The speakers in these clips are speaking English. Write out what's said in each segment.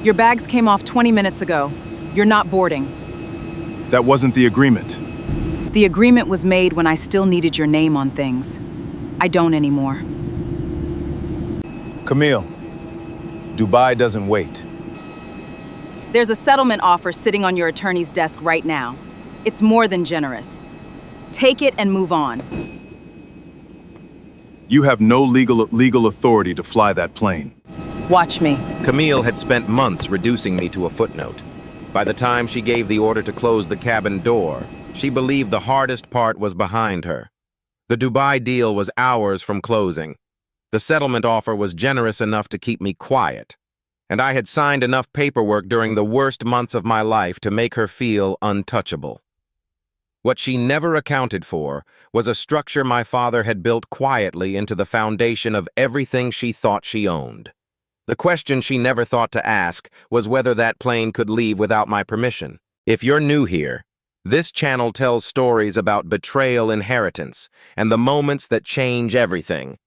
Your bags came off 20 minutes ago. You're not boarding. That wasn't the agreement. The agreement was made when I still needed your name on things. I don't anymore. Camille, Dubai doesn't wait. There's a settlement offer sitting on your attorney's desk right now. It's more than generous. Take it and move on. You have no legal authority to fly that plane. Watch me. Camille had spent months reducing me to a footnote. By the time she gave the order to close the cabin door, she believed the hardest part was behind her. The Dubai deal was hours from closing. The settlement offer was generous enough to keep me quiet, and I had signed enough paperwork during the worst months of my life to make her feel untouchable. What she never accounted for was a structure my father had built quietly into the foundation of everything she thought she owned. The question she never thought to ask was whether that plane could leave without my permission. If you're new here, this channel tells stories about betrayal, inheritance, and the moments that change everything.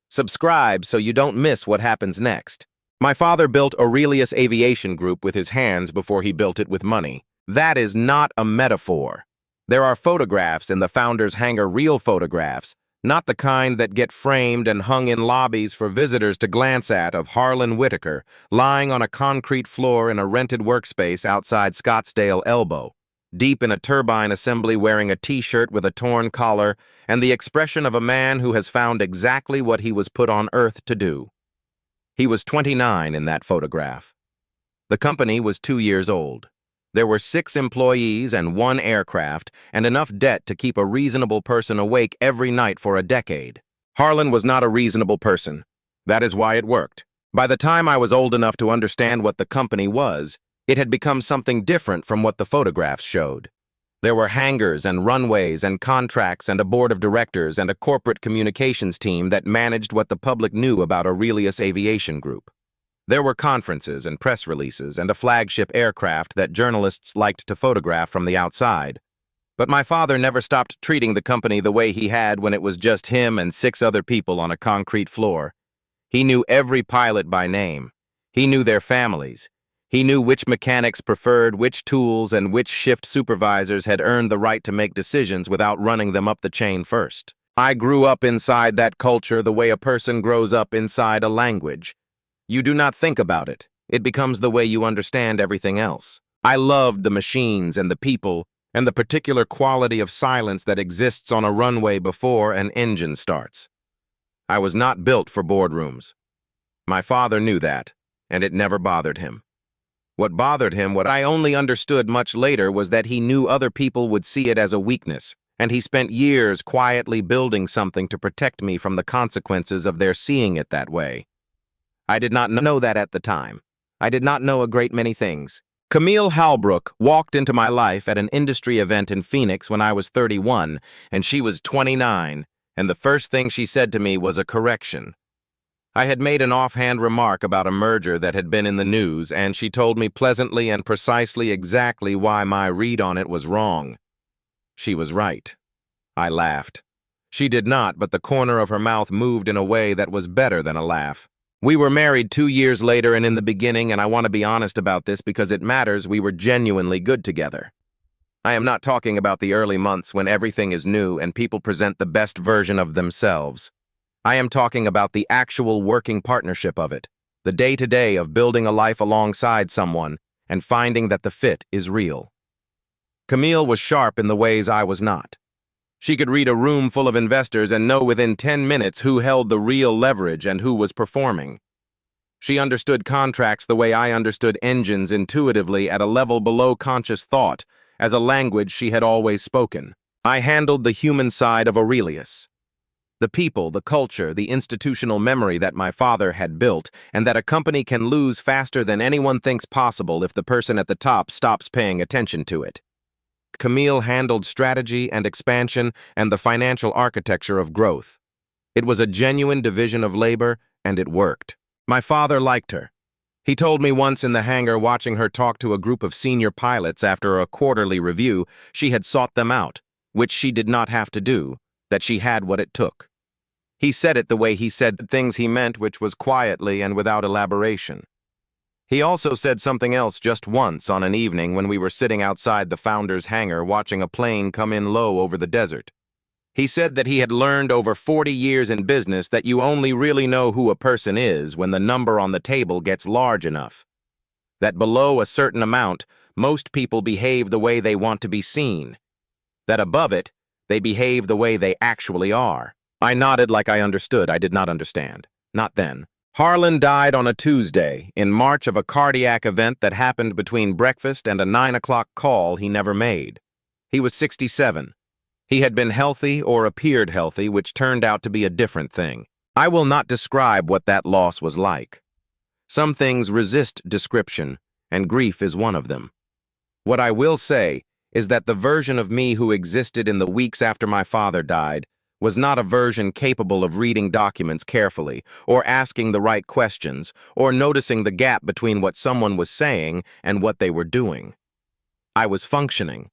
Subscribe so you don't miss what happens next. My father built Aurelius Aviation Group with his hands before he built it with money. That is not a metaphor. There are photographs in the founder's hangar, real photographs, not the kind that get framed and hung in lobbies for visitors to glance at, of Harlan Whitaker lying on a concrete floor in a rented workspace outside Scottsdale Elbow, deep in a turbine assembly, wearing a t-shirt with a torn collar and the expression of a man who has found exactly what he was put on earth to do. He was 29 in that photograph. The company was 2 years old. There were 6 employees and 1 aircraft, and enough debt to keep a reasonable person awake every night for a decade. Harlan was not a reasonable person. That is why it worked. By the time I was old enough to understand what the company was, it had become something different from what the photographs showed. There were hangars and runways and contracts and a board of directors and a corporate communications team that managed what the public knew about Aurelius Aviation Group. There were conferences and press releases and a flagship aircraft that journalists liked to photograph from the outside. But my father never stopped treating the company the way he had when it was just him and 6 other people on a concrete floor. He knew every pilot by name. He knew their families. He knew which mechanics preferred which tools and which shift supervisors had earned the right to make decisions without running them up the chain first. I grew up inside that culture the way a person grows up inside a language. You do not think about it. It becomes the way you understand everything else. I loved the machines and the people and the particular quality of silence that exists on a runway before an engine starts. I was not built for boardrooms. My father knew that, and it never bothered him. What bothered him, what I only understood much later, was that he knew other people would see it as a weakness, and he spent years quietly building something to protect me from the consequences of their seeing it that way. I did not know that at the time. I did not know a great many things. Camille Halbrook walked into my life at an industry event in Phoenix when I was 31, and she was 29, and the first thing she said to me was a correction. I had made an offhand remark about a merger that had been in the news, and she told me pleasantly and precisely exactly why my read on it was wrong. She was right. I laughed. She did not, but the corner of her mouth moved in a way that was better than a laugh. We were married 2 years later, and in the beginning, and I want to be honest about this because it matters, we were genuinely good together. I am not talking about the early months when everything is new and people present the best version of themselves. I am talking about the actual working partnership of it, the day-to-day of building a life alongside someone and finding that the fit is real. Camille was sharp in the ways I was not. She could read a room full of investors and know within 10 minutes who held the real leverage and who was performing. She understood contracts the way I understood engines, intuitively at a level below conscious thought, as a language she had always spoken. I handled the human side of Aurelius. The people, the culture, the institutional memory that my father had built, and that a company can lose faster than anyone thinks possible if the person at the top stops paying attention to it. Camille handled strategy and expansion and the financial architecture of growth. It was a genuine division of labor, and it worked. My father liked her. He told me once in the hangar, watching her talk to a group of senior pilots after a quarterly review, she had sought them out, which she did not have to do, that she had what it took. He said it the way he said the things he meant, which was quietly and without elaboration. He also said something else just once on an evening when we were sitting outside the founder's hangar watching a plane come in low over the desert. He said that he had learned over 40 years in business that you only really know who a person is when the number on the table gets large enough. That below a certain amount, most people behave the way they want to be seen. That above it, they behave the way they actually are. I nodded like I understood. I did not understand. Not then. Harlan died on a Tuesday, in March, of a cardiac event that happened between breakfast and a 9 o'clock call he never made. He was 67. He had been healthy or appeared healthy, which turned out to be a different thing. I will not describe what that loss was like. Some things resist description, and grief is one of them. What I will say is that the version of me who existed in the weeks after my father died was not a version capable of reading documents carefully, or asking the right questions, or noticing the gap between what someone was saying and what they were doing. I was functioning.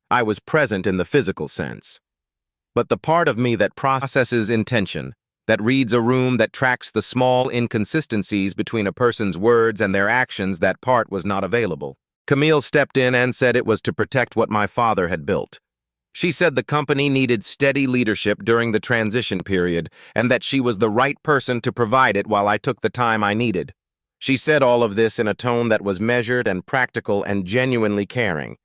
I was present in the physical sense. But the part of me that processes intention, that reads a room, that tracks the small inconsistencies between a person's words and their actions, that part was not available. Camille stepped in and said it was to protect what my father had built. She said the company needed steady leadership during the transition period and that she was the right person to provide it while I took the time I needed. She said all of this in a tone that was measured and practical and genuinely caring.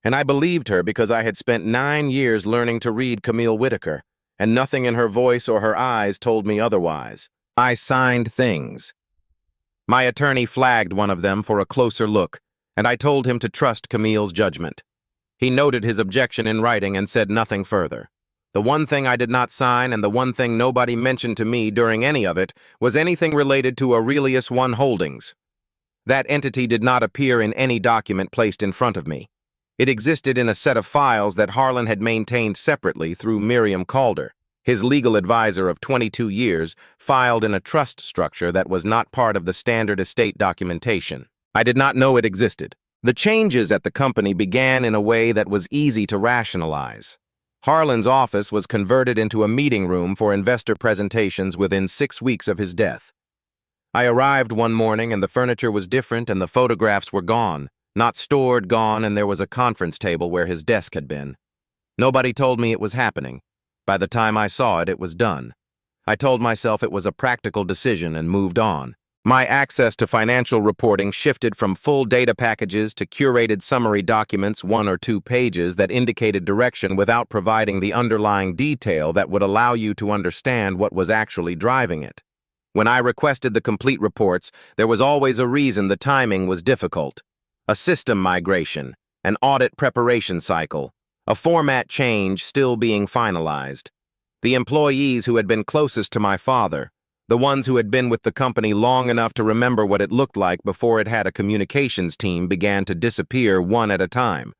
And I believed her because I had spent 9 years learning to read Camille Whitaker, and nothing in her voice or her eyes told me otherwise. I signed things. My attorney flagged one of them for a closer look, and I told him to trust Camille's judgment. He noted his objection in writing and said nothing further. The one thing I did not sign, and the one thing nobody mentioned to me during any of it, was anything related to Aurelius One Holdings. That entity did not appear in any document placed in front of me. It existed in a set of files that Harlan had maintained separately through Miriam Calder, his legal advisor of 22 years, filed in a trust structure that was not part of the standard estate documentation. I did not know it existed. The changes at the company began in a way that was easy to rationalize. Harlan's office was converted into a meeting room for investor presentations within 6 weeks of his death. I arrived one morning and the furniture was different and the photographs were gone. Not stored, gone, and there was a conference table where his desk had been. Nobody told me it was happening. By the time I saw it, it was done. I told myself it was a practical decision and moved on. My access to financial reporting shifted from full data packages to curated summary documents, 1 or 2 pages, that indicated direction without providing the underlying detail that would allow you to understand what was actually driving it. When I requested the complete reports, there was always a reason. The timing was difficult. A system migration, an audit preparation cycle, a format change still being finalized. The employees who had been closest to my father, the ones who had been with the company long enough to remember what it looked like before it had a communications team, began to disappear one at a time.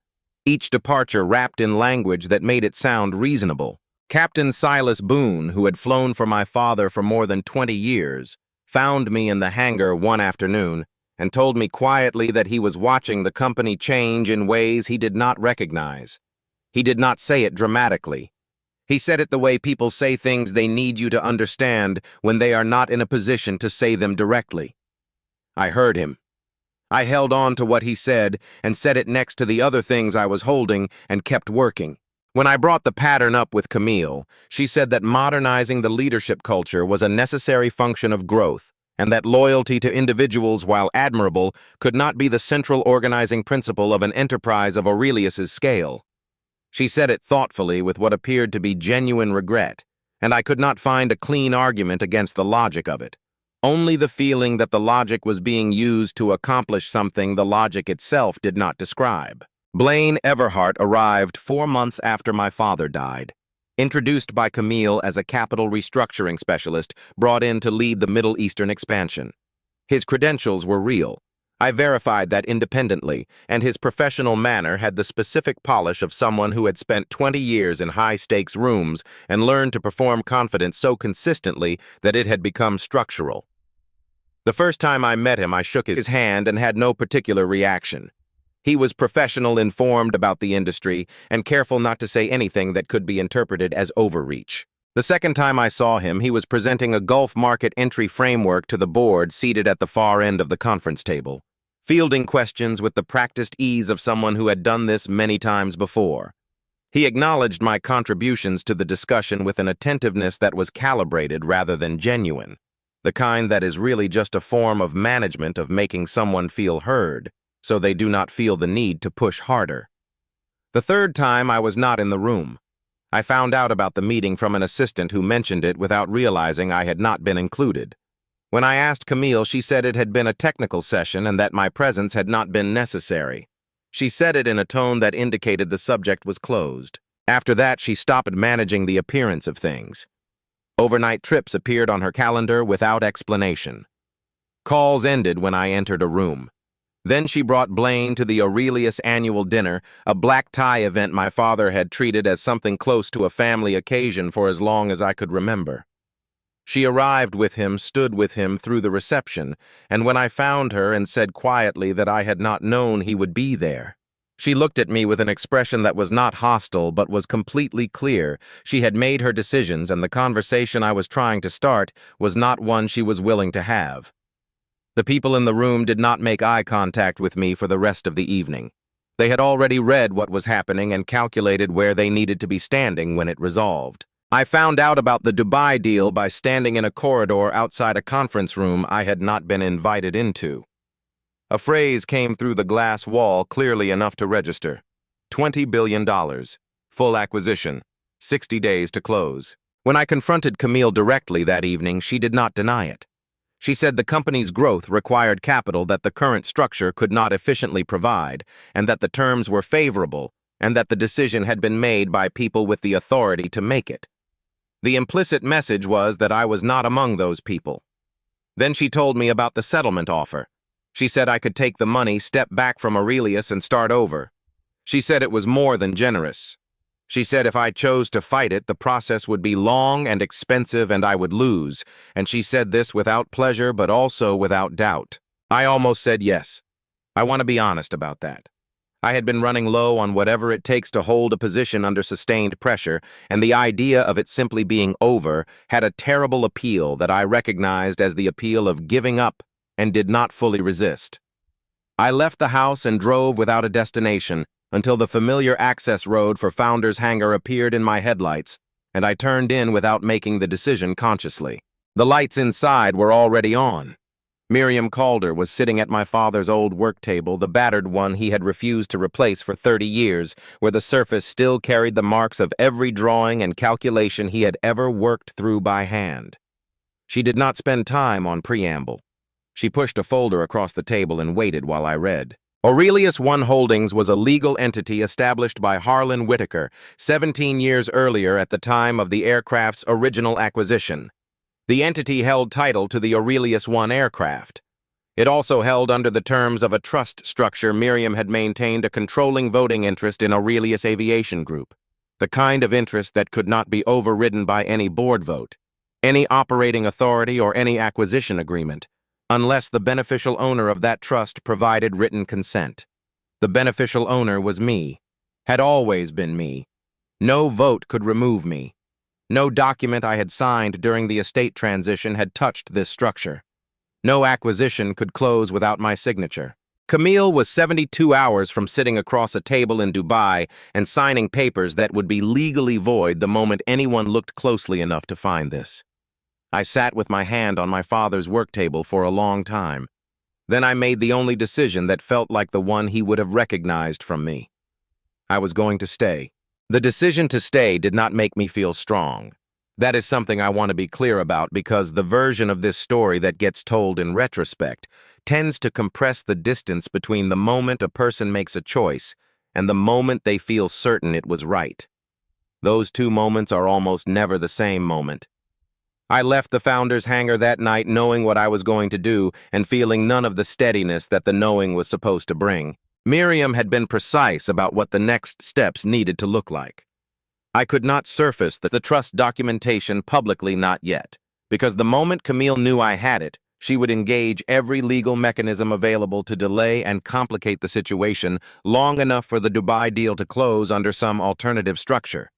Each departure wrapped in language that made it sound reasonable. Captain Silas Boone, who had flown for my father for more than 20 years, found me in the hangar one afternoon and told me quietly that he was watching the company change in ways he did not recognize. He did not say it dramatically. He said it the way people say things they need you to understand when they are not in a position to say them directly. I heard him. I held on to what he said and set it next to the other things I was holding and kept working. When I brought the pattern up with Camille, she said that modernizing the leadership culture was a necessary function of growth, and that loyalty to individuals, while admirable, could not be the central organizing principle of an enterprise of Aurelius's scale. She said it thoughtfully with what appeared to be genuine regret, and I could not find a clean argument against the logic of it. Only the feeling that the logic was being used to accomplish something the logic itself did not describe. Blaine Everhart arrived 4 months after my father died. Introduced by Camille as a capital restructuring specialist brought in to lead the Middle Eastern expansion. His credentials were real. I verified that independently, and his professional manner had the specific polish of someone who had spent 20 years in high-stakes rooms and learned to perform confidence so consistently that it had become structural. The first time I met him, I shook his hand and had no particular reaction. He was professional, informed about the industry, and careful not to say anything that could be interpreted as overreach. The second time I saw him, he was presenting a Gulf market entry framework to the board seated at the far end of the conference table. fielding questions with the practiced ease of someone who had done this many times before. He acknowledged my contributions to the discussion with an attentiveness that was calibrated rather than genuine, the kind that is really just a form of management of making someone feel heard, so they do not feel the need to push harder. The third time I was not in the room. I found out about the meeting from an assistant who mentioned it without realizing I had not been included. When I asked Camille, she said it had been a technical session and that my presence had not been necessary. She said it in a tone that indicated the subject was closed. After that, she stopped managing the appearance of things. Overnight trips appeared on her calendar without explanation. Calls ended when I entered a room. Then she brought Blaine to the Aurelius annual dinner, a black tie event my father had treated as something close to a family occasion for as long as I could remember. She arrived with him, stood with him through the reception, and when I found her and said quietly that I had not known he would be there. She looked at me with an expression that was not hostile but was completely clear. She had made her decisions, and the conversation I was trying to start was not one she was willing to have. The people in the room did not make eye contact with me for the rest of the evening. They had already read what was happening and calculated where they needed to be standing when it resolved. I found out about the Dubai deal by standing in a corridor outside a conference room I had not been invited into. A phrase came through the glass wall clearly enough to register. $20 billion. Full acquisition. 60 days to close. When I confronted Camille directly that evening, she did not deny it. She said the company's growth required capital that the current structure could not efficiently provide, and that the terms were favorable, and that the decision had been made by people with the authority to make it. The implicit message was that I was not among those people. Then she told me about the settlement offer. She said I could take the money, step back from Aurelius, and start over. She said it was more than generous. She said if I chose to fight it, the process would be long and expensive and I would lose, and she said this without pleasure but also without doubt. I almost said yes. I want to be honest about that. I had been running low on whatever it takes to hold a position under sustained pressure, and the idea of it simply being over had a terrible appeal that I recognized as the appeal of giving up and did not fully resist. I left the house and drove without a destination until the familiar access road for Founders Hangar appeared in my headlights, and I turned in without making the decision consciously. The lights inside were already on. Miriam Calder was sitting at my father's old work table, the battered one he had refused to replace for 30 years, where the surface still carried the marks of every drawing and calculation he had ever worked through by hand. She did not spend time on preamble. She pushed a folder across the table and waited while I read. Aurelius One Holdings was a legal entity established by Harlan Whitaker 17 years earlier at the time of the aircraft's original acquisition. The entity held title to the Aurelius One aircraft. It also held under the terms of a trust structure Miriam had maintained a controlling voting interest in Aurelius Aviation Group, the kind of interest that could not be overridden by any board vote, any operating authority, or any acquisition agreement, unless the beneficial owner of that trust provided written consent. The beneficial owner was me, had always been me. No vote could remove me. No document I had signed during the estate transition had touched this structure. No acquisition could close without my signature. Camille was 72 hours from sitting across a table in Dubai and signing papers that would be legally void the moment anyone looked closely enough to find this. I sat with my hand on my father's work table for a long time. Then I made the only decision that felt like the one he would have recognized from me. I was going to stay. The decision to stay did not make me feel strong. That is something I want to be clear about because the version of this story that gets told in retrospect tends to compress the distance between the moment a person makes a choice and the moment they feel certain it was right. Those two moments are almost never the same moment. I left the Founders Hangar that night knowing what I was going to do and feeling none of the steadiness that the knowing was supposed to bring. Miriam had been precise about what the next steps needed to look like. I could not surface the trust documentation publicly, not yet, because the moment Camille knew I had it, she would engage every legal mechanism available to delay and complicate the situation long enough for the Dubai deal to close under some alternative structure.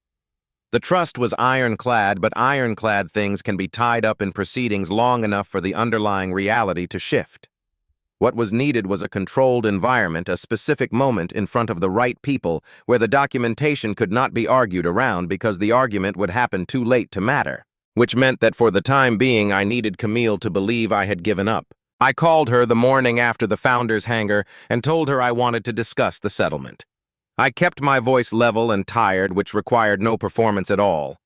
The trust was ironclad, but ironclad things can be tied up in proceedings long enough for the underlying reality to shift. What was needed was a controlled environment, a specific moment in front of the right people where the documentation could not be argued around because the argument would happen too late to matter, which meant that for the time being I needed Camille to believe I had given up. I called her the morning after the founder's hangar and told her I wanted to discuss the settlement. I kept my voice level and tired, which required no performance at all.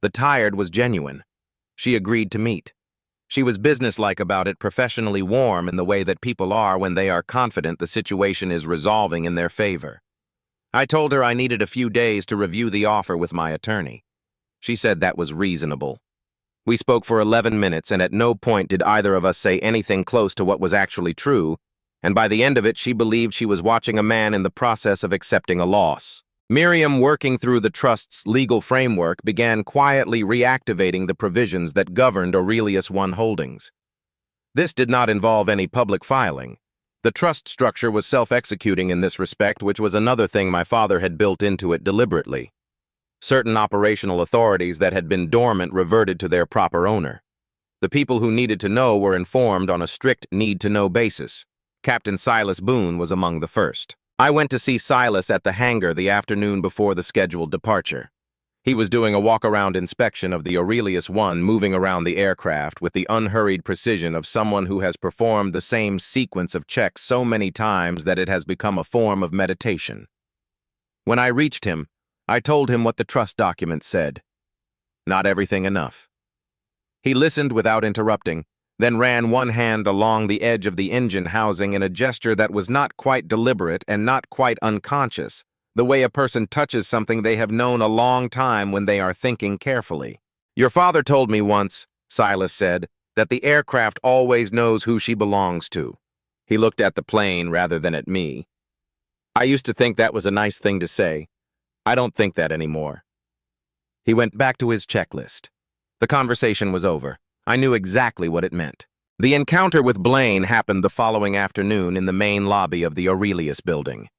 The tired was genuine. She agreed to meet. She was businesslike about it, professionally warm in the way that people are when they are confident the situation is resolving in their favor. I told her I needed a few days to review the offer with my attorney. She said that was reasonable. We spoke for 11 minutes, and at no point did either of us say anything close to what was actually true, and by the end of it she believed she was watching a man in the process of accepting a loss. Miriam, working through the trust's legal framework, began quietly reactivating the provisions that governed Aurelius I holdings. This did not involve any public filing. The trust structure was self-executing in this respect, which was another thing my father had built into it deliberately. Certain operational authorities that had been dormant reverted to their proper owner. The people who needed to know were informed on a strict need-to-know basis. Captain Silas Boone was among the first. I went to see Silas at the hangar the afternoon before the scheduled departure. He was doing a walk-around inspection of the Aurelius I, moving around the aircraft with the unhurried precision of someone who has performed the same sequence of checks so many times that it has become a form of meditation. When I reached him, I told him what the trust document said. Not everything enough. He listened without interrupting, then ran one hand along the edge of the engine housing in a gesture that was not quite deliberate and not quite unconscious, the way a person touches something they have known a long time when they are thinking carefully. Your father told me once, Silas said, that the aircraft always knows who she belongs to. He looked at the plane rather than at me. I used to think that was a nice thing to say. I don't think that anymore. He went back to his checklist. The conversation was over. I knew exactly what it meant. The encounter with Blaine happened the following afternoon in the main lobby of the Aurelius building.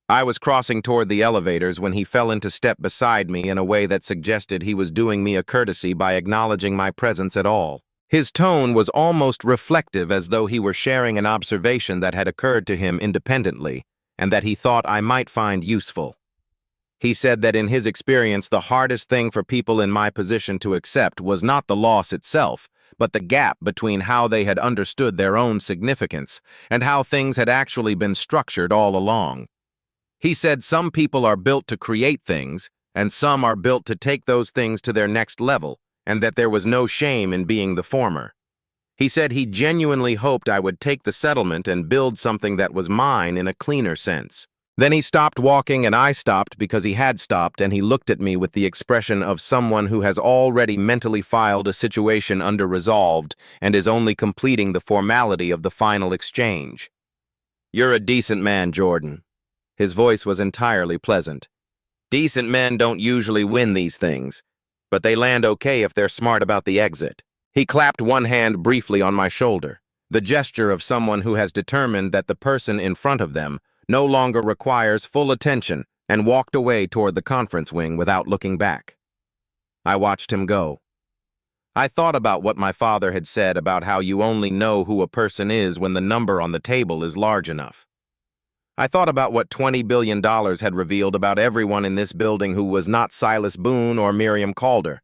I was crossing toward the elevators when he fell into step beside me in a way that suggested he was doing me a courtesy by acknowledging my presence at all. His tone was almost reflective, as though he were sharing an observation that had occurred to him independently and that he thought I might find useful. He said that in his experience, the hardest thing for people in my position to accept was not the loss itself, but the gap between how they had understood their own significance and how things had actually been structured all along. He said some people are built to create things, and some are built to take those things to their next level, and that there was no shame in being the former. He said he genuinely hoped I would take the settlement and build something that was mine in a cleaner sense. Then he stopped walking and I stopped because he had stopped, and he looked at me with the expression of someone who has already mentally filed a situation under resolved and is only completing the formality of the final exchange. You're a decent man, Jordan. His voice was entirely pleasant. Decent men don't usually win these things, but they land okay if they're smart about the exit. He clapped one hand briefly on my shoulder, the gesture of someone who has determined that the person in front of them no longer requires full attention, and walked away toward the conference wing without looking back. I watched him go. I thought about what my father had said about how you only know who a person is when the number on the table is large enough. I thought about what $20 billion had revealed about everyone in this building who was not Silas Boone or Miriam Calder.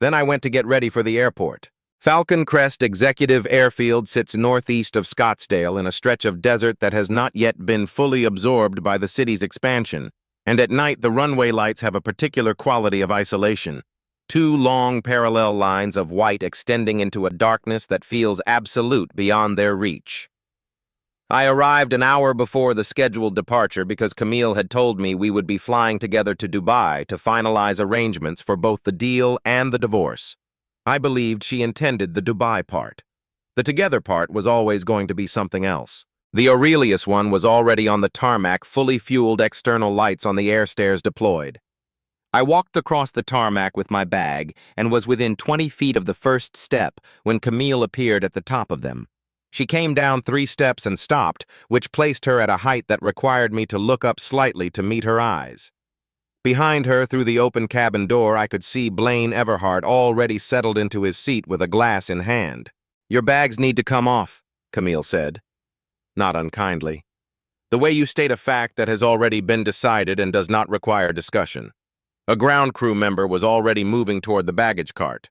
Then I went to get ready for the airport. Falcon Crest Executive Airfield sits northeast of Scottsdale in a stretch of desert that has not yet been fully absorbed by the city's expansion, and at night the runway lights have a particular quality of isolation. Two long parallel lines of white extending into a darkness that feels absolute beyond their reach. I arrived an hour before the scheduled departure because Camille had told me we would be flying together to Dubai to finalize arrangements for both the deal and the divorce. I believed she intended the Dubai part. The together part was always going to be something else. The Aurelius one was already on the tarmac, fully fueled, external lights on the air stairs deployed. I walked across the tarmac with my bag and was within 20 feet of the first step when Camille appeared at the top of them. She came down 3 steps and stopped, which placed her at a height that required me to look up slightly to meet her eyes. Behind her, through the open cabin door, I could see Blaine Everhart already settled into his seat with a glass in hand. Your bags need to come off, Camille said. not unkindly. "The way you state a fact that has already been decided and does not require discussion." A ground crew member was already moving toward the baggage cart.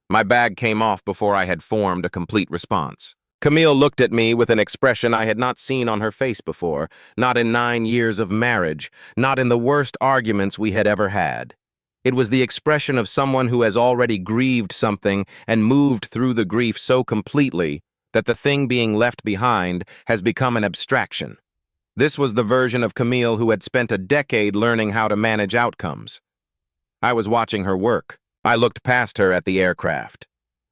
My bag came off before I had formed a complete response. Camille looked at me with an expression I had not seen on her face before, not in 9 years of marriage, not in the worst arguments we had ever had. It was the expression of someone who has already grieved something and moved through the grief so completely that the thing being left behind has become an abstraction. This was the version of Camille who had spent a decade learning how to manage outcomes. I was watching her work. I looked past her at the aircraft.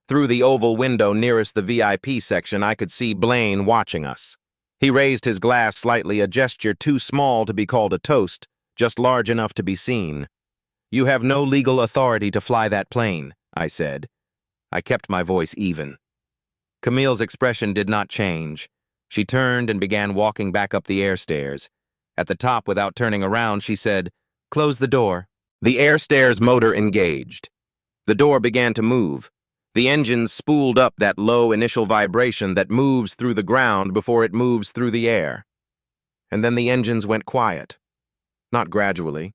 Through the oval window nearest the VIP section, I could see Blaine watching us. He raised his glass slightly, a gesture too small to be called a toast, just large enough to be seen. "You have no legal authority to fly that plane," I said. I kept my voice even. Camille's expression did not change. She turned and began walking back up the air stairs. At the top, without turning around, she said, "Close the door." The air stairs motor engaged. The door began to move. The engines spooled up that low initial vibration that moves through the ground before it moves through the air. And then the engines went quiet. Not gradually.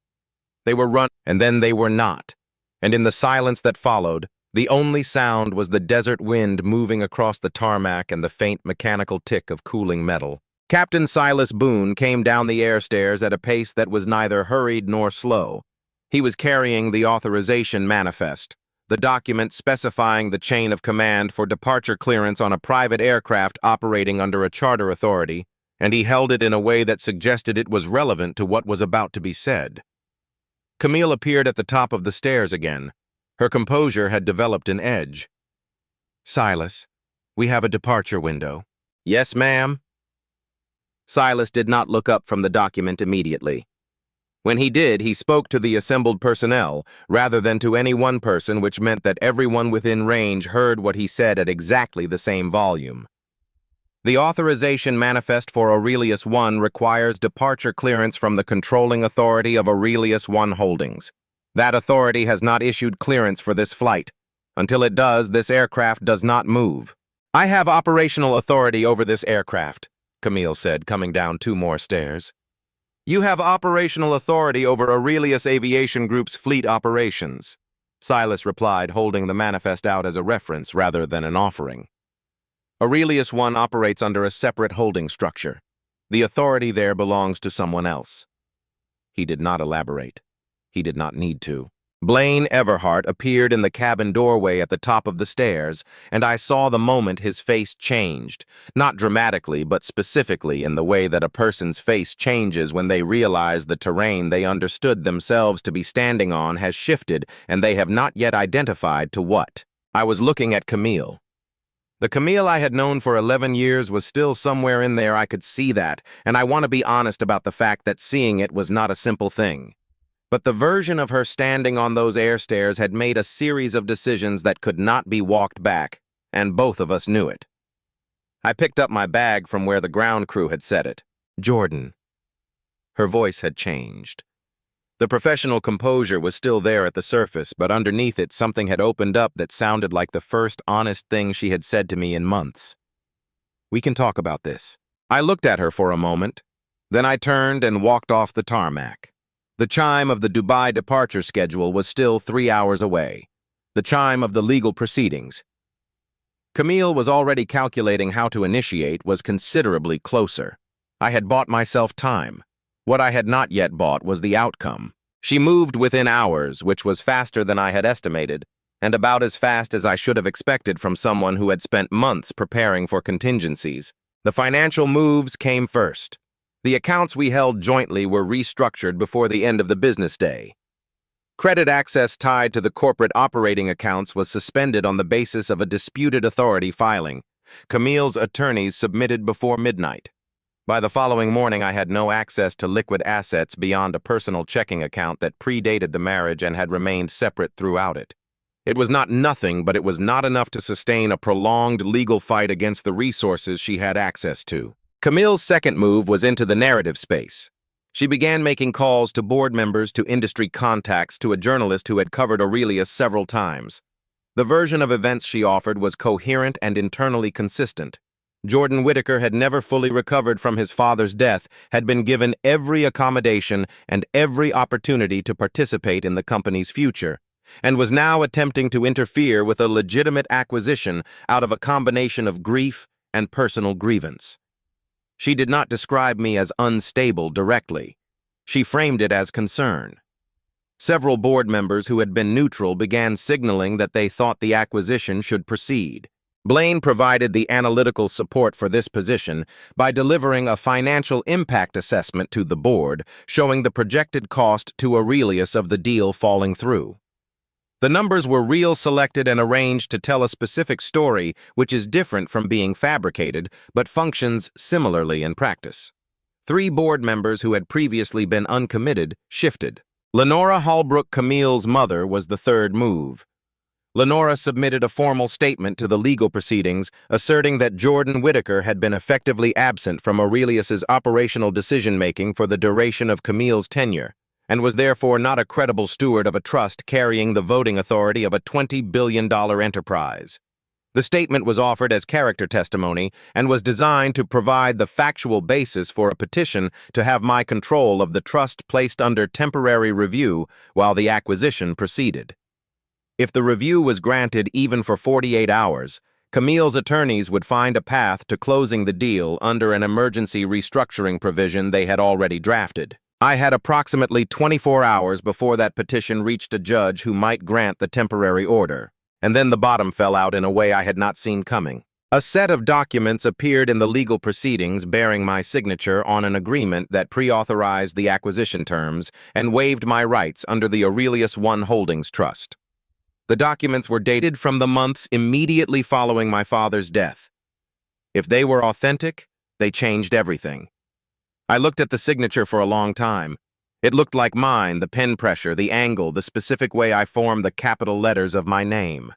They were run, and then they were not. And in the silence that followed, the only sound was the desert wind moving across the tarmac and the faint mechanical tick of cooling metal. Captain Silas Boone came down the air stairs at a pace that was neither hurried nor slow. He was carrying the authorization manifest, the document specifying the chain of command for departure clearance on a private aircraft operating under a charter authority, and he held it in a way that suggested it was relevant to what was about to be said. Camille appeared at the top of the stairs again. Her composure had developed an edge. "Silas, we have a departure window." "Yes, ma'am." Silas did not look up from the document immediately. When he did, he spoke to the assembled personnel, rather than to any one person, which meant that everyone within range heard what he said at exactly the same volume. "The authorization manifest for Aurelius I requires departure clearance from the controlling authority of Aurelius I Holdings. That authority has not issued clearance for this flight. Until it does, this aircraft does not move." "I have operational authority over this aircraft," Camille said, coming down 2 more stairs. "You have operational authority over Aurelius Aviation Group's fleet operations," Silas replied, holding the manifest out as a reference rather than an offering. "Aurelius I operates under a separate holding structure. The authority there belongs to someone else." He did not elaborate. He did not need to. Blaine Everhart appeared in the cabin doorway at the top of the stairs, and I saw the moment his face changed, not dramatically but specifically in the way that a person's face changes when they realize the terrain they understood themselves to be standing on has shifted and they have not yet identified to what. I was looking at Camille. The Camille I had known for 11 years was still somewhere in there. I could see that, and I want to be honest about the fact that seeing it was not a simple thing. But the version of her standing on those air stairs had made a series of decisions that could not be walked back, and both of us knew it. I picked up my bag from where the ground crew had set it. "Jordan." Her voice had changed. The professional composure was still there at the surface, but underneath it something had opened up that sounded like the first honest thing she had said to me in months. "We can talk about this." I looked at her for a moment. Then I turned and walked off the tarmac. The chime of the Dubai departure schedule was still 3 hours away. The chime of the legal proceedings. Camille was already calculating how to initiate was considerably closer. I had bought myself time. What I had not yet bought was the outcome. She moved within hours, which was faster than I had estimated, and about as fast as I should have expected from someone who had spent months preparing for contingencies. The financial moves came first. The accounts we held jointly were restructured before the end of the business day. Credit access tied to the corporate operating accounts was suspended on the basis of a disputed authority filing. Camille's attorneys submitted before midnight. By the following morning, I had no access to liquid assets beyond a personal checking account that predated the marriage and had remained separate throughout it. It was not nothing, but it was not enough to sustain a prolonged legal fight against the resources she had access to. Camille's second move was into the narrative space. She began making calls to board members, to industry contacts, to a journalist who had covered Aurelius several times. The version of events she offered was coherent and internally consistent. Jordan Whittaker had never fully recovered from his father's death, had been given every accommodation and every opportunity to participate in the company's future, and was now attempting to interfere with a legitimate acquisition out of a combination of grief and personal grievance. She did not describe me as unstable directly. She framed it as concern. Several board members who had been neutral began signaling that they thought the acquisition should proceed. Blaine provided the analytical support for this position by delivering a financial impact assessment to the board, showing the projected cost to Aurelius of the deal falling through. The numbers were real, selected, and arranged to tell a specific story which is different from being fabricated, but functions similarly in practice. 3 board members who had previously been uncommitted shifted. Lenora Holbrook, Camille's mother, was the third move. Lenora submitted a formal statement to the legal proceedings, asserting that Jordan Whittaker had been effectively absent from Aurelius's operational decision-making for the duration of Camille's tenure, and was therefore not a credible steward of a trust carrying the voting authority of a $20 billion enterprise. The statement was offered as character testimony and was designed to provide the factual basis for a petition to have my control of the trust placed under temporary review while the acquisition proceeded. If the review was granted even for 48 hours, Camille's attorneys would find a path to closing the deal under an emergency restructuring provision they had already drafted. I had approximately 24 hours before that petition reached a judge who might grant the temporary order, and then the bottom fell out in a way I had not seen coming. A set of documents appeared in the legal proceedings bearing my signature on an agreement that pre-authorized the acquisition terms and waived my rights under the Aurelius One Holdings Trust. The documents were dated from the months immediately following my father's death. If they were authentic, they changed everything. I looked at the signature for a long time. It looked like mine, the pen pressure, the angle, the specific way I formed the capital letters of my name.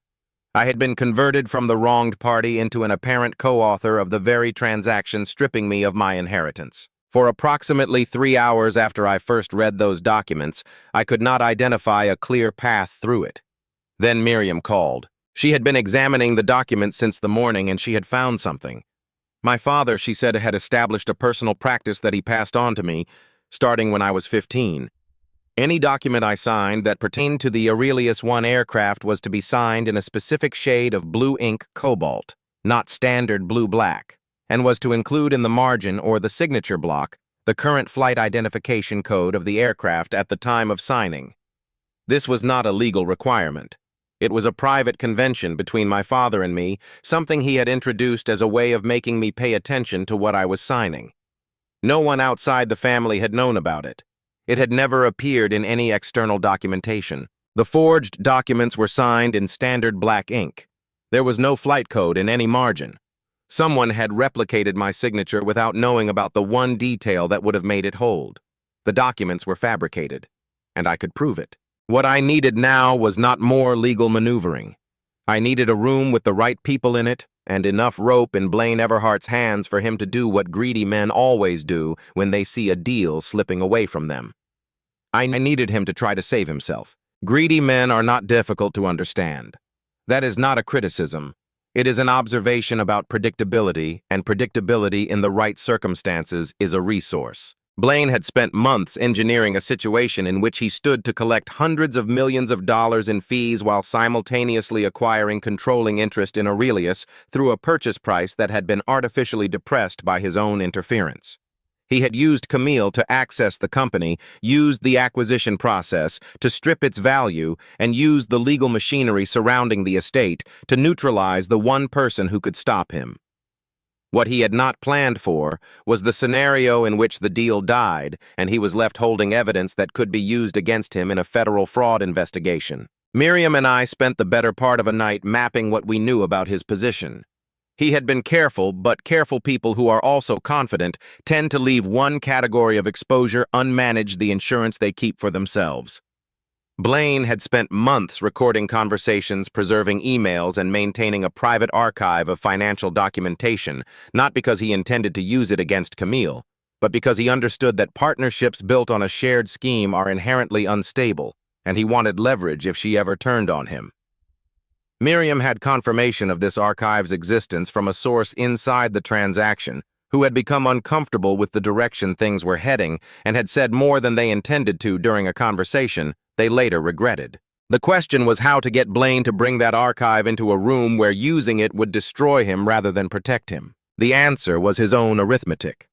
I had been converted from the wronged party into an apparent co-author of the very transaction stripping me of my inheritance. For approximately 3 hours after I first read those documents, I could not identify a clear path through it. Then Miriam called. She had been examining the documents since the morning and she had found something. My father, she said, had established a personal practice that he passed on to me, starting when I was 15. Any document I signed that pertained to the Aurelius One aircraft was to be signed in a specific shade of blue ink cobalt, not standard blue-black, and was to include in the margin or the signature block the current flight identification code of the aircraft at the time of signing. This was not a legal requirement. It was a private convention between my father and me, something he had introduced as a way of making me pay attention to what I was signing. No one outside the family had known about it. It had never appeared in any external documentation. The forged documents were signed in standard black ink. There was no flight code in any margin. Someone had replicated my signature without knowing about the one detail that would have made it hold. The documents were fabricated, and I could prove it. What I needed now was not more legal maneuvering. I needed a room with the right people in it and enough rope in Blaine Everhart's hands for him to do what greedy men always do when they see a deal slipping away from them. I needed him to try to save himself. Greedy men are not difficult to understand. That is not a criticism. It is an observation about predictability, and predictability in the right circumstances is a resource. Blaine had spent months engineering a situation in which he stood to collect hundreds of millions of dollars in fees while simultaneously acquiring controlling interest in Aurelius through a purchase price that had been artificially depressed by his own interference. He had used Camille to access the company, used the acquisition process to strip its value, and used the legal machinery surrounding the estate to neutralize the one person who could stop him. What he had not planned for was the scenario in which the deal died and he was left holding evidence that could be used against him in a federal fraud investigation. Miriam and I spent the better part of a night mapping what we knew about his position. He had been careful, but careful people who are also confident tend to leave one category of exposure unmanaged, the insurance they keep for themselves. Blaine had spent months recording conversations, preserving emails, and maintaining a private archive of financial documentation, not because he intended to use it against Camille, but because he understood that partnerships built on a shared scheme are inherently unstable, and he wanted leverage if she ever turned on him. Miriam had confirmation of this archive's existence from a source inside the transaction who had become uncomfortable with the direction things were heading and had said more than they intended to during a conversation they later regretted. The question was how to get Blaine to bring that archive into a room where using it would destroy him rather than protect him. The answer was his own arithmetic.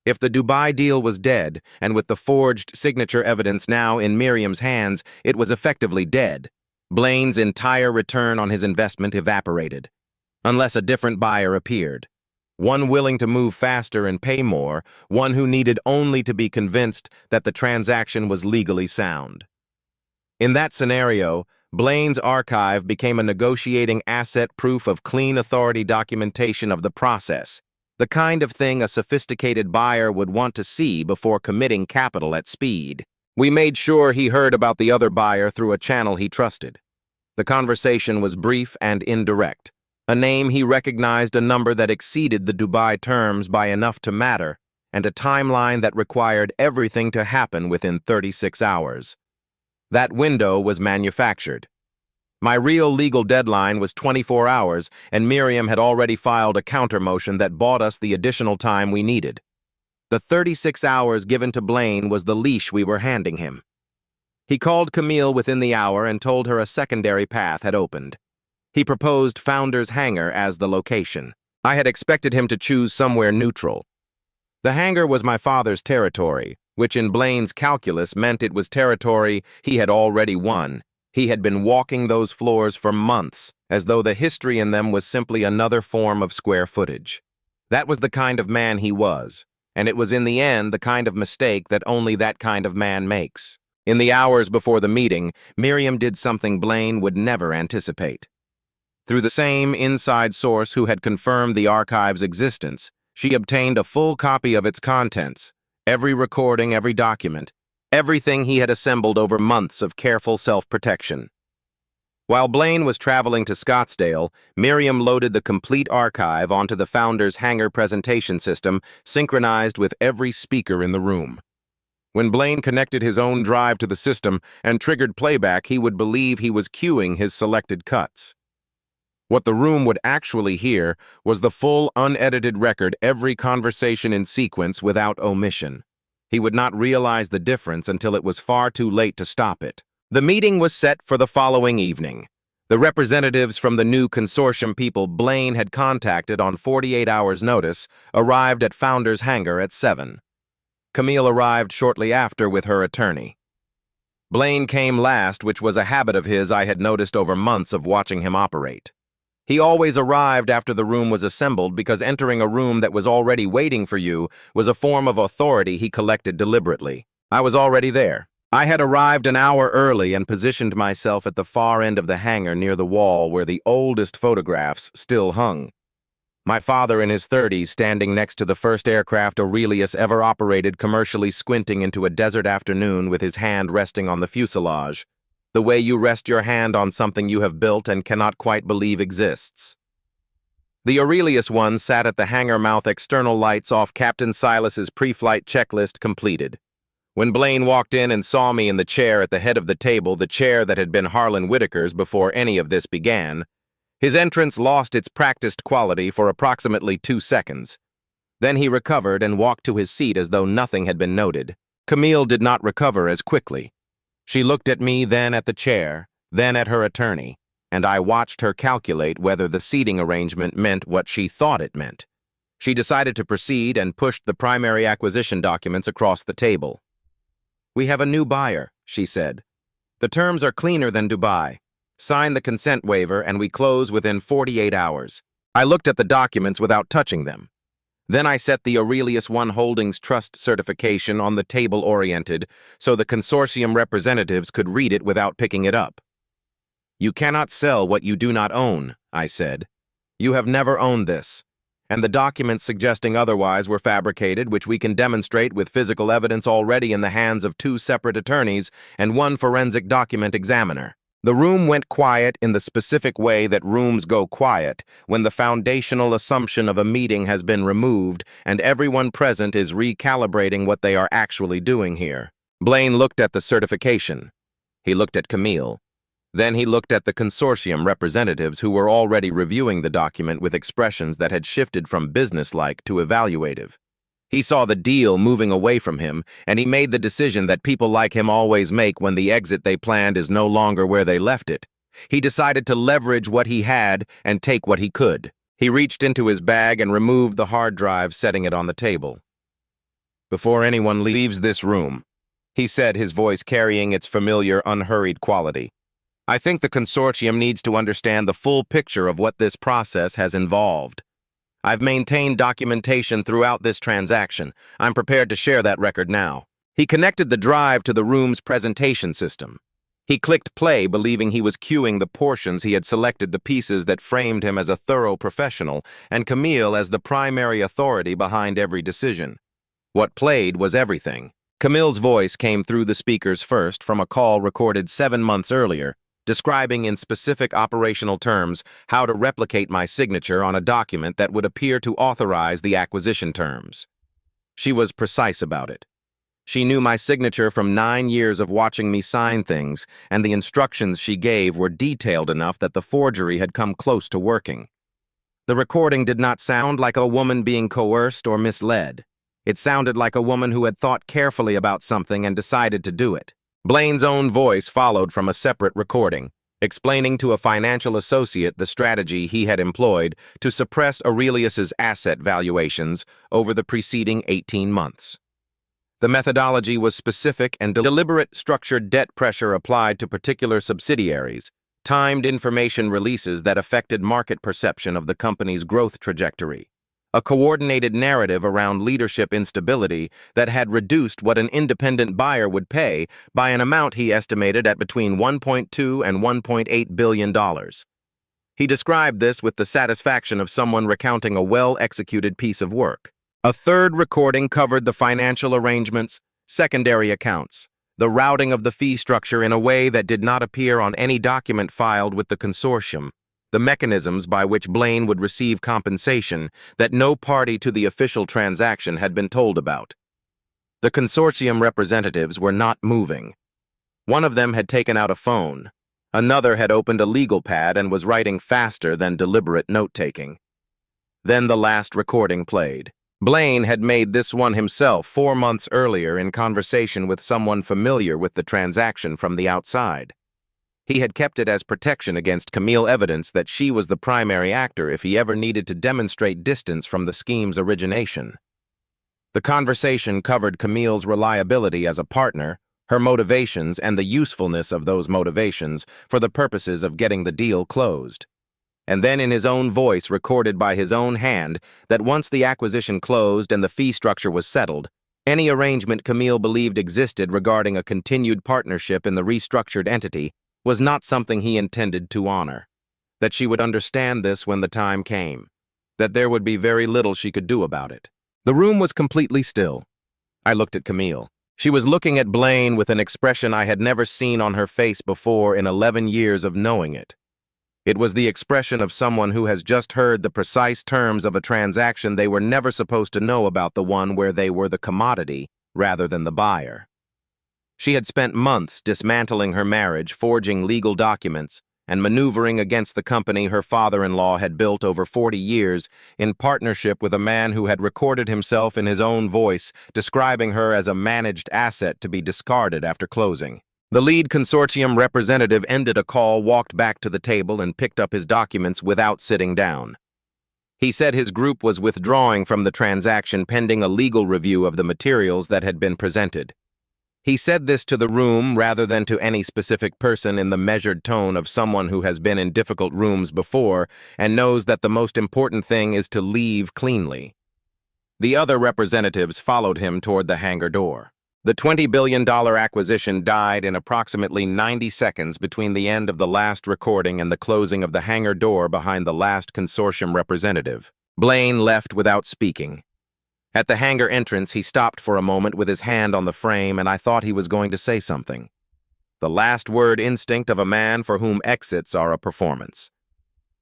If the Dubai deal was dead, and with the forged signature evidence now in Miriam's hands, it was effectively dead, Blaine's entire return on his investment evaporated, unless a different buyer appeared. One willing to move faster and pay more, one who needed only to be convinced that the transaction was legally sound. In that scenario, Blaine's archive became a negotiating asset, proof of clean authority documentation of the process, the kind of thing a sophisticated buyer would want to see before committing capital at speed. We made sure he heard about the other buyer through a channel he trusted. The conversation was brief and indirect. A name he recognized, a number that exceeded the Dubai terms by enough to matter, and a timeline that required everything to happen within 36 hours. That window was manufactured. My real legal deadline was 24 hours, and Miriam had already filed a counter-motion that bought us the additional time we needed. The 36 hours given to Blaine was the leash we were handing him. He called Camille within the hour and told her a secondary path had opened. He proposed Founder's Hangar as the location. I had expected him to choose somewhere neutral. The hangar was my father's territory, which in Blaine's calculus meant it was territory he had already won. He had been walking those floors for months, as though the history in them was simply another form of square footage. That was the kind of man he was, and it was in the end the kind of mistake that only that kind of man makes. In the hours before the meeting, Miriam did something Blaine would never anticipate. Through the same inside source who had confirmed the archive's existence, she obtained a full copy of its contents, every recording, every document, everything he had assembled over months of careful self-protection. While Blaine was traveling to Scottsdale, Miriam loaded the complete archive onto the Founder's Hangar presentation system, synchronized with every speaker in the room. When Blaine connected his own drive to the system and triggered playback, he would believe he was cueing his selected cuts. What the room would actually hear was the full, unedited record, every conversation in sequence without omission. He would not realize the difference until it was far too late to stop it. The meeting was set for the following evening. The representatives from the new consortium people Blaine had contacted on 48 hours' notice arrived at Founder's Hangar at 7. Camille arrived shortly after with her attorney. Blaine came last, which was a habit of his I had noticed over months of watching him operate. He always arrived after the room was assembled because entering a room that was already waiting for you was a form of authority he collected deliberately. I was already there. I had arrived an hour early and positioned myself at the far end of the hangar near the wall where the oldest photographs still hung. My father in his 30s standing next to the first aircraft Aurelius ever operated, commercially squinting into a desert afternoon with his hand resting on the fuselage, the way you rest your hand on something you have built and cannot quite believe exists. The Aurelius one sat at the hangar mouth, external lights off, Captain Silas's pre-flight checklist completed. When Blaine walked in and saw me in the chair at the head of the table, the chair that had been Harlan Whitaker's before any of this began, his entrance lost its practiced quality for approximately 2 seconds. Then he recovered and walked to his seat as though nothing had been noted. Camille did not recover as quickly. She looked at me, then at the chair, then at her attorney, and I watched her calculate whether the seating arrangement meant what she thought it meant. She decided to proceed and pushed the primary acquisition documents across the table. "We have a new buyer," she said. "The terms are cleaner than Dubai. Sign the consent waiver and we close within 48 hours. I looked at the documents without touching them. Then I set the Aurelius One Holdings Trust certification on the table oriented so the consortium representatives could read it without picking it up. "You cannot sell what you do not own," I said. "You have never owned this, and the documents suggesting otherwise were fabricated, which we can demonstrate with physical evidence already in the hands of 2 separate attorneys and 1 forensic document examiner." The room went quiet in the specific way that rooms go quiet when the foundational assumption of a meeting has been removed and everyone present is recalibrating what they are actually doing here. Blaine looked at the certification. He looked at Camille. Then he looked at the consortium representatives who were already reviewing the document with expressions that had shifted from businesslike to evaluative. He saw the deal moving away from him, and he made the decision that people like him always make when the exit they planned is no longer where they left it. He decided to leverage what he had and take what he could. He reached into his bag and removed the hard drive, setting it on the table. "Before anyone leaves this room," he said, his voice carrying its familiar, unhurried quality, "I think the consortium needs to understand the full picture of what this process has involved. I've maintained documentation throughout this transaction. I'm prepared to share that record now." He connected the drive to the room's presentation system. He clicked play, believing he was cueing the portions he had selected, the pieces that framed him as a thorough professional, and Camille as the primary authority behind every decision. What played was everything. Camille's voice came through the speakers first from a call recorded 7 months earlier, describing in specific operational terms how to replicate my signature on a document that would appear to authorize the acquisition terms. She was precise about it. She knew my signature from 9 years of watching me sign things, and the instructions she gave were detailed enough that the forgery had come close to working. The recording did not sound like a woman being coerced or misled. It sounded like a woman who had thought carefully about something and decided to do it. Blaine's own voice followed from a separate recording, explaining to a financial associate the strategy he had employed to suppress Aurelius's asset valuations over the preceding 18 months. The methodology was specific and deliberate, structured debt pressure applied to particular subsidiaries, timed information releases that affected market perception of the company's growth trajectory, a coordinated narrative around leadership instability that had reduced what an independent buyer would pay by an amount he estimated at between $1.2 and $1.8 billion. He described this with the satisfaction of someone recounting a well-executed piece of work. A third recording covered the financial arrangements, secondary accounts, the routing of the fee structure in a way that did not appear on any document filed with the consortium, the mechanisms by which Blaine would receive compensation that no party to the official transaction had been told about. The consortium representatives were not moving. One of them had taken out a phone. Another had opened a legal pad and was writing faster than deliberate note-taking. Then the last recording played. Blaine had made this one himself 4 months earlier in conversation with someone familiar with the transaction from the outside. He had kept it as protection against Camille evidence that she was the primary actor if he ever needed to demonstrate distance from the scheme's origination. The conversation covered Camille's reliability as a partner, her motivations, and the usefulness of those motivations for the purposes of getting the deal closed. And then in his own voice, recorded by his own hand, that once the acquisition closed and the fee structure was settled, any arrangement Camille believed existed regarding a continued partnership in the restructured entity was not something he intended to honor. That she would understand this when the time came. That there would be very little she could do about it. The room was completely still. I looked at Camille. She was looking at Blaine with an expression I had never seen on her face before in 11 years of knowing it. It was the expression of someone who has just heard the precise terms of a transaction they were never supposed to know about, the one where they were the commodity rather than the buyer. She had spent months dismantling her marriage, forging legal documents, and maneuvering against the company her father-in-law had built over 40 years in partnership with a man who had recorded himself in his own voice, describing her as a managed asset to be discarded after closing. The lead consortium representative ended a call, walked back to the table, and picked up his documents without sitting down. He said his group was withdrawing from the transaction pending a legal review of the materials that had been presented. He said this to the room rather than to any specific person in the measured tone of someone who has been in difficult rooms before and knows that the most important thing is to leave cleanly. The other representatives followed him toward the hangar door. The $20 billion acquisition died in approximately 90 seconds between the end of the last recording and the closing of the hangar door behind the last consortium representative. Blaine left without speaking. At the hangar entrance, he stopped for a moment with his hand on the frame, and I thought he was going to say something. The last word instinct of a man for whom exits are a performance.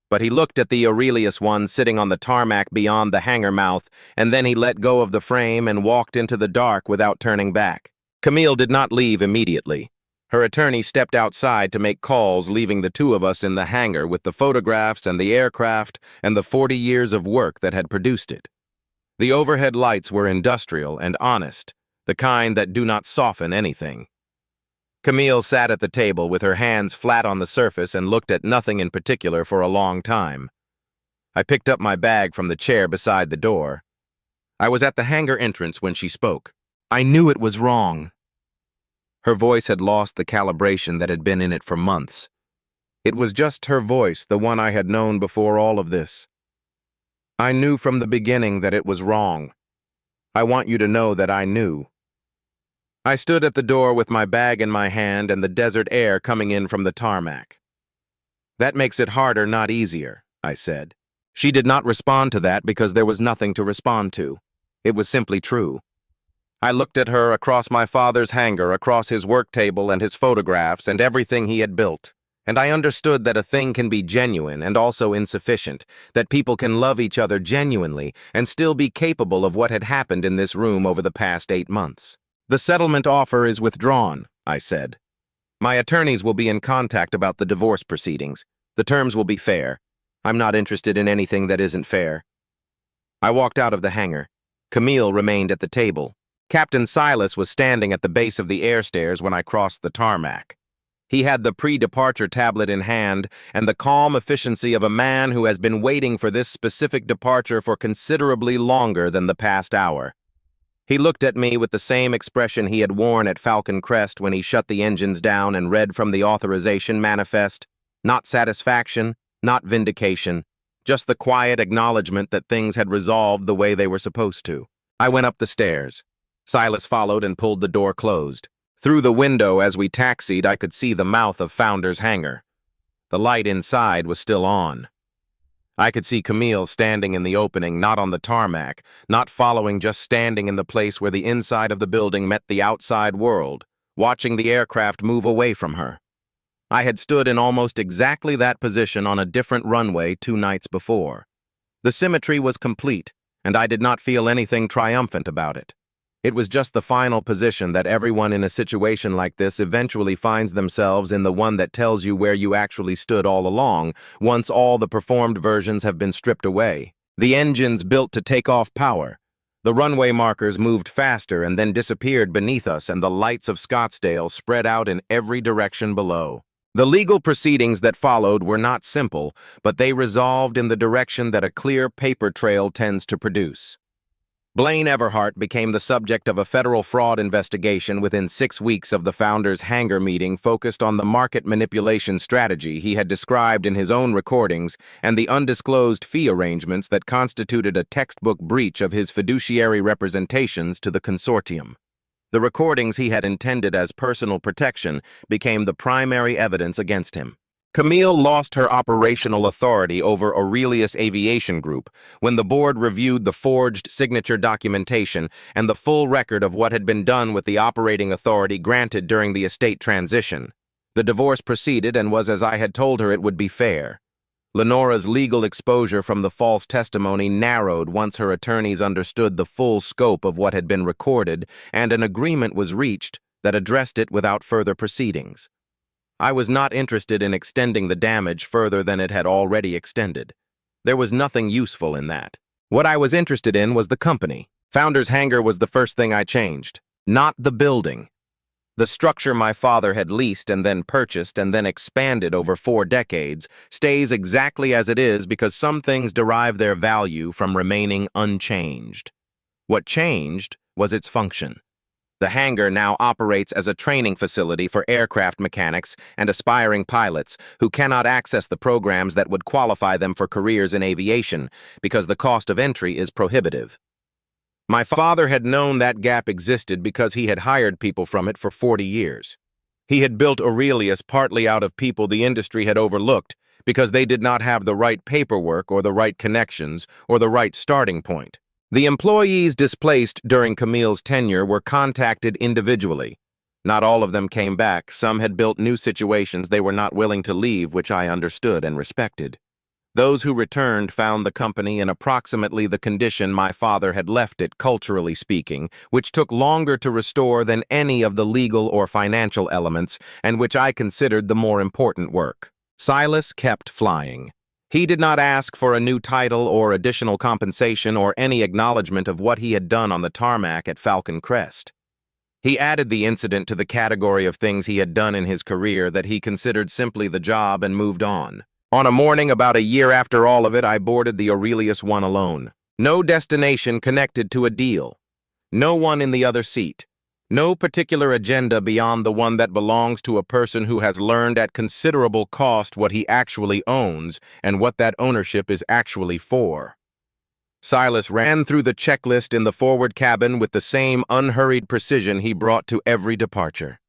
But he looked at the Aurelius one sitting on the tarmac beyond the hangar mouth, and then he let go of the frame and walked into the dark without turning back. Camille did not leave immediately. Her attorney stepped outside to make calls, leaving the two of us in the hangar with the photographs and the aircraft and the 40 years of work that had produced it. The overhead lights were industrial and honest, the kind that do not soften anything. Camille sat at the table with her hands flat on the surface and looked at nothing in particular for a long time. I picked up my bag from the chair beside the door. I was at the hangar entrance when she spoke. I knew it was wrong. Her voice had lost the calibration that had been in it for months. It was just her voice, the one I had known before all of this. I knew from the beginning that it was wrong. I want you to know that I knew. I stood at the door with my bag in my hand and the desert air coming in from the tarmac. That makes it harder, not easier, I said. She did not respond to that because there was nothing to respond to. It was simply true. I looked at her across my father's hangar, across his work table and his photographs and everything he had built, and I understood that a thing can be genuine and also insufficient, that people can love each other genuinely and still be capable of what had happened in this room over the past 8 months. The settlement offer is withdrawn, I said. My attorneys will be in contact about the divorce proceedings. The terms will be fair. I'm not interested in anything that isn't fair. I walked out of the hangar. Camille remained at the table. Captain Silas was standing at the base of the air stairs when I crossed the tarmac. He had the pre-departure tablet in hand and the calm efficiency of a man who has been waiting for this specific departure for considerably longer than the past hour. He looked at me with the same expression he had worn at Falcon Crest when he shut the engines down and read from the authorization manifest. Not satisfaction, not vindication, just the quiet acknowledgement that things had resolved the way they were supposed to. I went up the stairs. Silas followed and pulled the door closed. Through the window as we taxied, I could see the mouth of Founder's hangar. The light inside was still on. I could see Camille standing in the opening, not on the tarmac, not following, just standing in the place where the inside of the building met the outside world, watching the aircraft move away from her. I had stood in almost exactly that position on a different runway 2 nights before. The symmetry was complete, and I did not feel anything triumphant about it. It was just the final position that everyone in a situation like this eventually finds themselves in, the one that tells you where you actually stood all along, once all the performed versions have been stripped away. The engines built to take off power. The runway markers moved faster and then disappeared beneath us, and the lights of Scottsdale spread out in every direction below. The legal proceedings that followed were not simple, but they resolved in the direction that a clear paper trail tends to produce. Blaine Everhart became the subject of a federal fraud investigation within 6 weeks of the Founder's hangar meeting, focused on the market manipulation strategy he had described in his own recordings and the undisclosed fee arrangements that constituted a textbook breach of his fiduciary representations to the consortium. The recordings he had intended as personal protection became the primary evidence against him. Camille lost her operational authority over Aurelius Aviation Group when the board reviewed the forged signature documentation and the full record of what had been done with the operating authority granted during the estate transition. The divorce proceeded and was as I had told her it would be fair. Lenora's legal exposure from the false testimony narrowed once her attorneys understood the full scope of what had been recorded, and an agreement was reached that addressed it without further proceedings. I was not interested in extending the damage further than it had already extended. There was nothing useful in that. What I was interested in was the company. Founder's hangar was the first thing I changed, not the building. The structure my father had leased and then purchased and then expanded over 4 decades stays exactly as it is because some things derive their value from remaining unchanged. What changed was its function. The hangar now operates as a training facility for aircraft mechanics and aspiring pilots who cannot access the programs that would qualify them for careers in aviation because the cost of entry is prohibitive. My father had known that gap existed because he had hired people from it for 40 years. He had built Aurelius partly out of people the industry had overlooked because they did not have the right paperwork or the right connections or the right starting point. The employees displaced during Camille's tenure were contacted individually. Not all of them came back. Some had built new situations they were not willing to leave, which I understood and respected. Those who returned found the company in approximately the condition my father had left it, culturally speaking, which took longer to restore than any of the legal or financial elements, and which I considered the more important work. Silas kept flying. He did not ask for a new title or additional compensation or any acknowledgement of what he had done on the tarmac at Falcon Crest. He added the incident to the category of things he had done in his career that he considered simply the job and moved on. On a morning about a year after all of it, I boarded the Aurelius One alone. No destination connected to a deal. No one in the other seat. No particular agenda beyond the one that belongs to a person who has learned at considerable cost what he actually owns and what that ownership is actually for. Silas ran through the checklist in the forward cabin with the same unhurried precision he brought to every departure.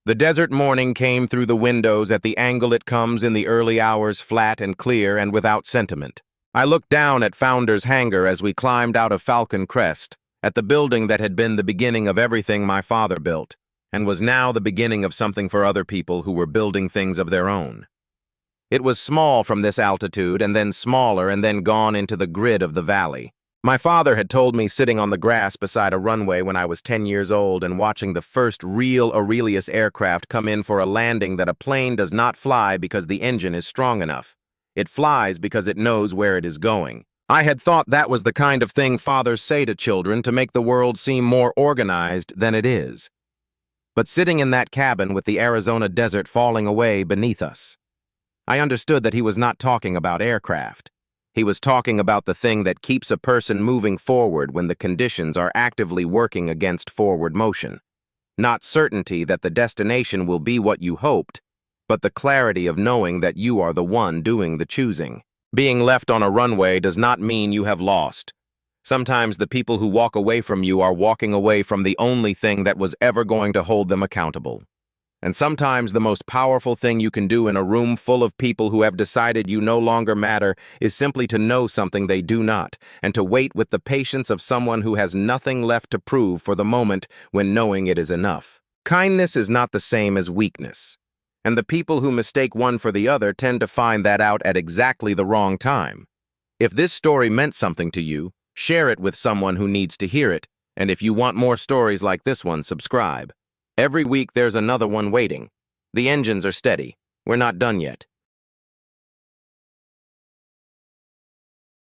The desert morning came through the windows at the angle it comes in the early hours, flat and clear and without sentiment. I looked down at Founder's hangar as we climbed out of Falcon Crest, at the building that had been the beginning of everything my father built, and was now the beginning of something for other people who were building things of their own. It was small from this altitude, and then smaller, and then gone into the grid of the valley. My father had told me sitting on the grass beside a runway when I was 10 years old and watching the first real Aurelius aircraft come in for a landing that a plane does not fly because the engine is strong enough. It flies because it knows where it is going. I had thought that was the kind of thing fathers say to children to make the world seem more organized than it is. But sitting in that cabin with the Arizona desert falling away beneath us, I understood that he was not talking about aircraft. He was talking about the thing that keeps a person moving forward when the conditions are actively working against forward motion. Not certainty that the destination will be what you hoped, but the clarity of knowing that you are the one doing the choosing. Being left on a runway does not mean you have lost. Sometimes the people who walk away from you are walking away from the only thing that was ever going to hold them accountable. And sometimes the most powerful thing you can do in a room full of people who have decided you no longer matter is simply to know something they do not, and to wait with the patience of someone who has nothing left to prove for the moment when knowing it is enough. Kindness is not the same as weakness, and the people who mistake one for the other tend to find that out at exactly the wrong time. If this story meant something to you, share it with someone who needs to hear it, and if you want more stories like this one, subscribe. Every week there's another one waiting. The engines are steady. We're not done yet.